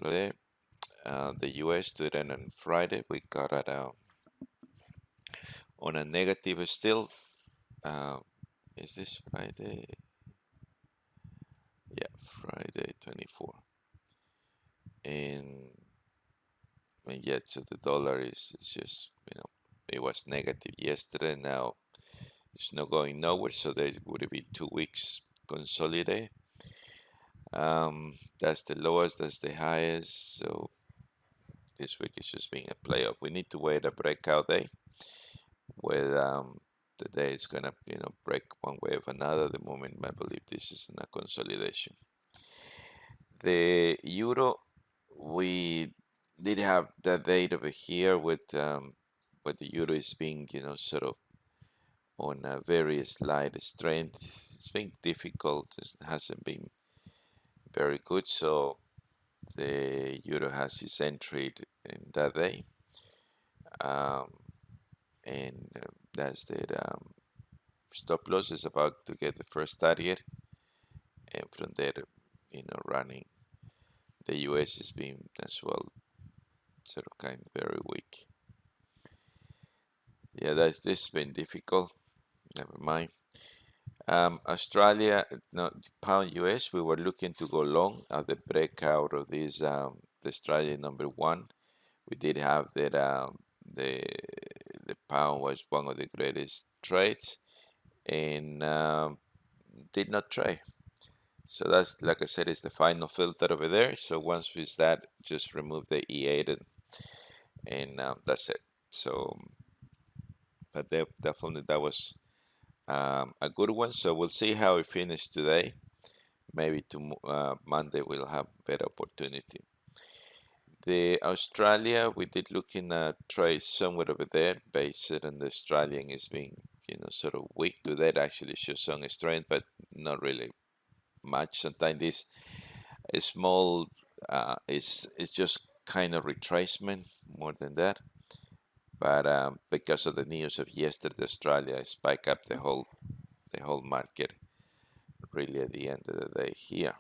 example there. The US did it on Friday. We got it on a negative still. Is this Friday? Yeah, Friday 24. And yet, so the dollar is just, it was negative yesterday. Now it's not going nowhere. So there would be 2 weeks consolidate. That's the lowest, that's the highest. So this week is just being a playoff. We need to wait a breakout day where the day is gonna break one way or another. The moment I believe this is in a consolidation. The euro, we did have that date over here with but the euro is being sort of on a very slight strength. It's been difficult. It hasn't been very good. So the euro has its entry in that day, and that's the stop loss is about to get the first target, and from there, running. The US is being as well sort of kind of very weak. Yeah, this has been difficult. Never mind. Australia, no, pound US, we were looking to go long at the breakout of this the Australian number one. We did have that the pound was one of the greatest trades, and did not trade. So that's, like I said, is the final filter over there. So once we start, just remove the E8 and that's it. So, but definitely that was a good one. So we'll see how we finish today. Maybe to Monday we'll have better opportunity. The Australia, we did looking at trade somewhere over there, based on the Australian is being sort of weak. Today actually shows some strength, but not really much. Sometimes this small is just kind of retracement more than that. But because of the news of yesterday, Australia spiked up the whole market really at the end of the day here.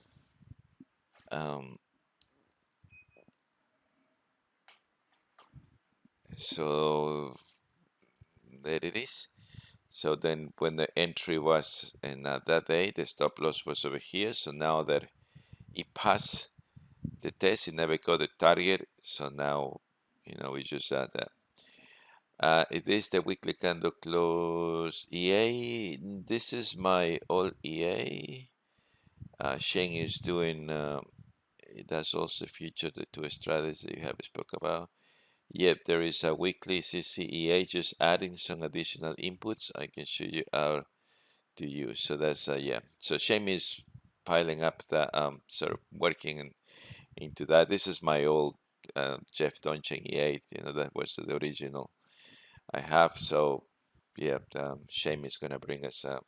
So there it is. So then when the entry was in that day, the stop loss was over here. So now that it passed the test, it never got the target. So now, we just add that. It is the weekly candle close EA. This is my old EA. Shane is doing, that's also future, the two strategies you have spoke about. Yep, there is a weekly CCEA, just adding some additional inputs. I can show you how to use. So that's, yeah. So Shane is piling up the, sort of working into that. This is my old Jeff Donchen E8, that was the original I have. So yeah, Shane is going to bring us a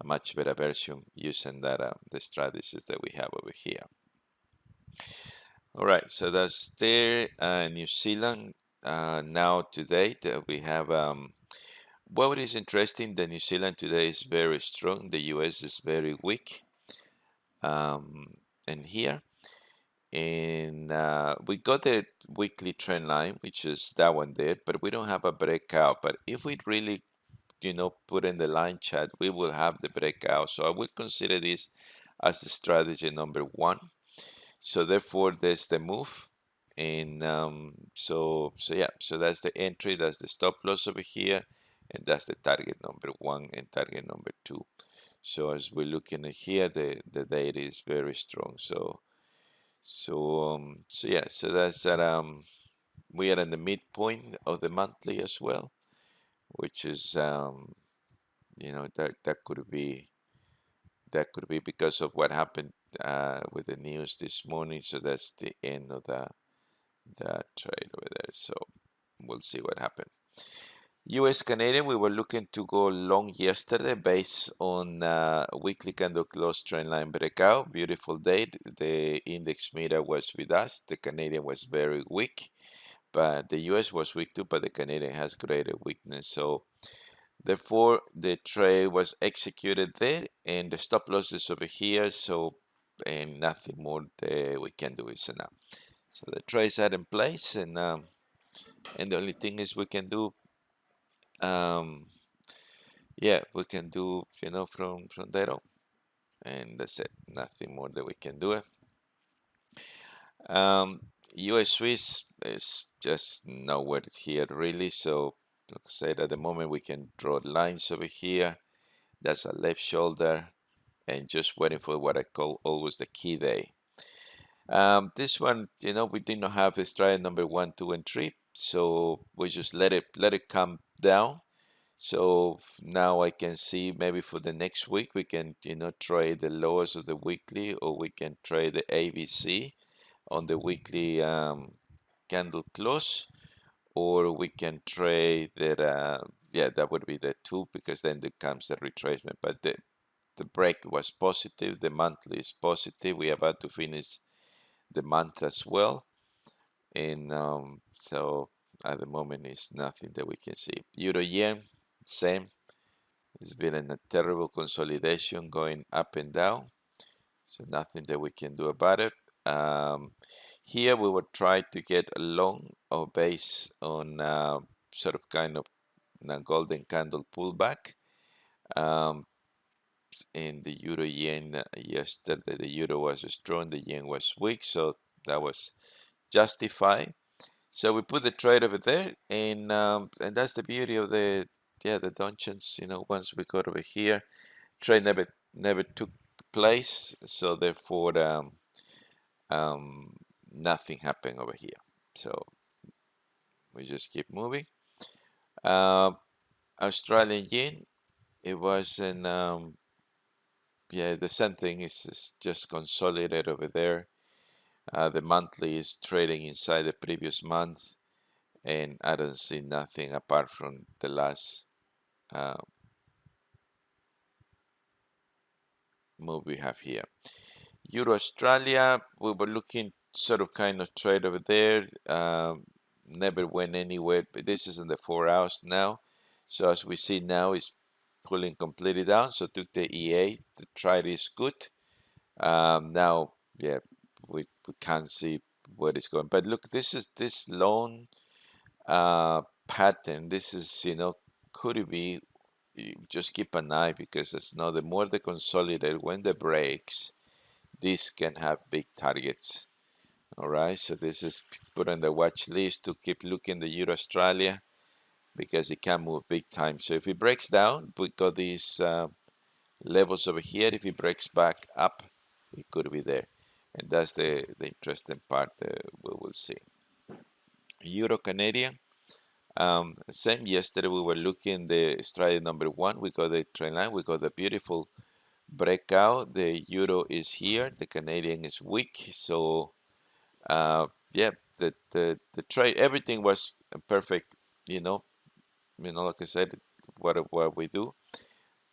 much better version using that the strategies that we have over here. All right, so that's there. New Zealand. Now today we have what is interesting. The New Zealand today is very strong. The US is very weak. And here, and we got the weekly trend line, which is that one there, but we don't have a breakout. But if we really put in the line chart, we will have the breakout. So I will consider this as the strategy number one. So therefore, there's the move, and so yeah. So that's the entry, that's the stop loss over here, and that's the target number one and target number two. So as we're looking at here, the data is very strong. So yeah. So that's that. We are in the midpoint of the monthly as well, which is that could be because of what happened with the news this morning. So that's the end of the trade over there. So we'll see what happened. US Canadian, we were looking to go long yesterday based on weekly candle close trend line breakout. Beautiful day. The index meter was with us. The Canadian was very weak, but the US was weak too, but the Canadian has greater weakness. So therefore, the trade was executed there, and the stop loss is over here. So, and nothing more we can do is enough. So the trades are in place, and the only thing is we can do, yeah, we can do, you know, from there on, and that's it. Nothing more that we can do it. US Swiss is just nowhere here really. So like I said, at the moment we can draw lines over here. That's a left shoulder, and just waiting for what I call always the key day. This one, you know, we did not have a strike number 1, 2, and 3, so we just let it come down. So now I can see maybe for the next week we can, you know, trade the lowest of the weekly, or we can trade the ABC on the weekly candle close, or we can trade that. Yeah, that would be the two, because then there comes the retracement. But the break was positive. The monthly is positive. We're about to finish the month as well, and so at the moment it's nothing that we can see. Euro yen, same. It's been in a terrible consolidation going up and down, so nothing that we can do about it. Here we will try to get a long or base on sort of kind of a golden candle pullback. In the euro yen yesterday, the euro was strong, the yen was weak, so that was justified. So we put the trade over there, and that's the beauty of the dungeons. You know, once we got over here, trade never took place, so therefore nothing happened over here. So we just keep moving. Australian yen, it was in yeah, the same thing is just consolidated over there. The monthly is trading inside the previous month, and I don't see nothing apart from the last move we have here. Euro Australia, we were looking sort of kind of trade over there. Never went anywhere, but this is in the 4 hours now. So as we see now, it's pulling completely down. So took the EA. The trade is good. Now, yeah, we can't see where it's going. But look, this is this long pattern. This is, you know, could it be? You just keep an eye, because it's now the more they consolidate, when the breaks, this can have big targets. All right, so this is put on the watch list to keep looking the Euro Australia, because it can move big time. So if it breaks down, we got these levels over here. If it breaks back up, it could be there, and that's the interesting part that we will see. Euro Canadian, same. Yesterday we were looking the strike number 1. We got the trend line. We got the beautiful breakout. The euro is here. The Canadian is weak. So yeah, the trade, everything was perfect. You know, like I said, what we do.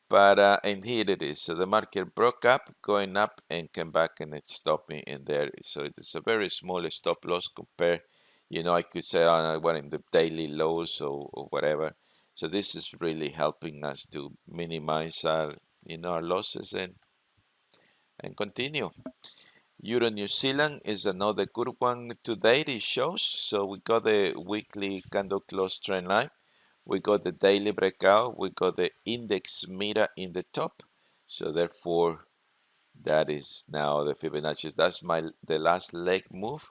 But and here it is. So the market broke up, going up, and came back, and it stopped me in there. So it's a very small stop loss compared. You know, I could say on what in the daily lows, or whatever. So this is really helping us to minimize our our losses, and continue. Euro New Zealand is another good one today. It shows. So we got the weekly candle close trend line. We got the daily breakout. We got the index meter in the top. So therefore, that is now the Fibonacci. That's the last leg move.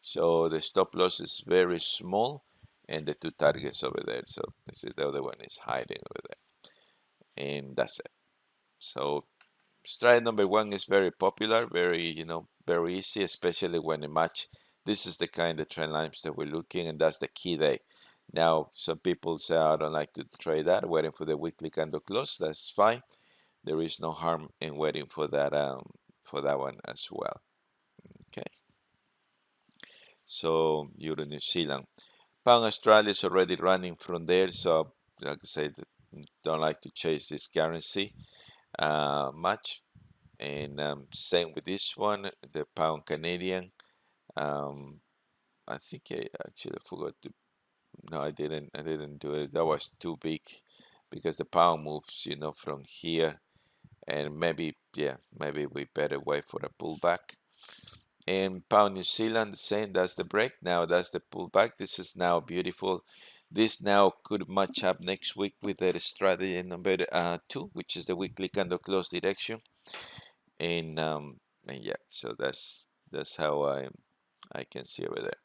So the stop loss is very small, and the two targets over there. So this is the other one is hiding over there, and that's it. So strike number 1 is very popular, very very easy, especially when it match. This is the kind of trend lines that we're looking, and that's the key day. Now, some people say, I don't like to trade that, waiting for the weekly candle close. That's fine. There is no harm in waiting for that one as well. Okay. So Euro New Zealand, Pound Australia is already running from there. So like I said, don't like to chase this currency much. And same with this one, the Pound Canadian. I think I actually forgot to. No, I didn't. I didn't do it. That was too big, because the pound moves, from here, and maybe, yeah, maybe we better wait for a pullback. And pound New Zealand, the same. That's the break. Now that's the pullback. This is now beautiful. This now could match up next week with the strategy number 2, which is the weekly candle close direction. And yeah, so that's how I can see over there.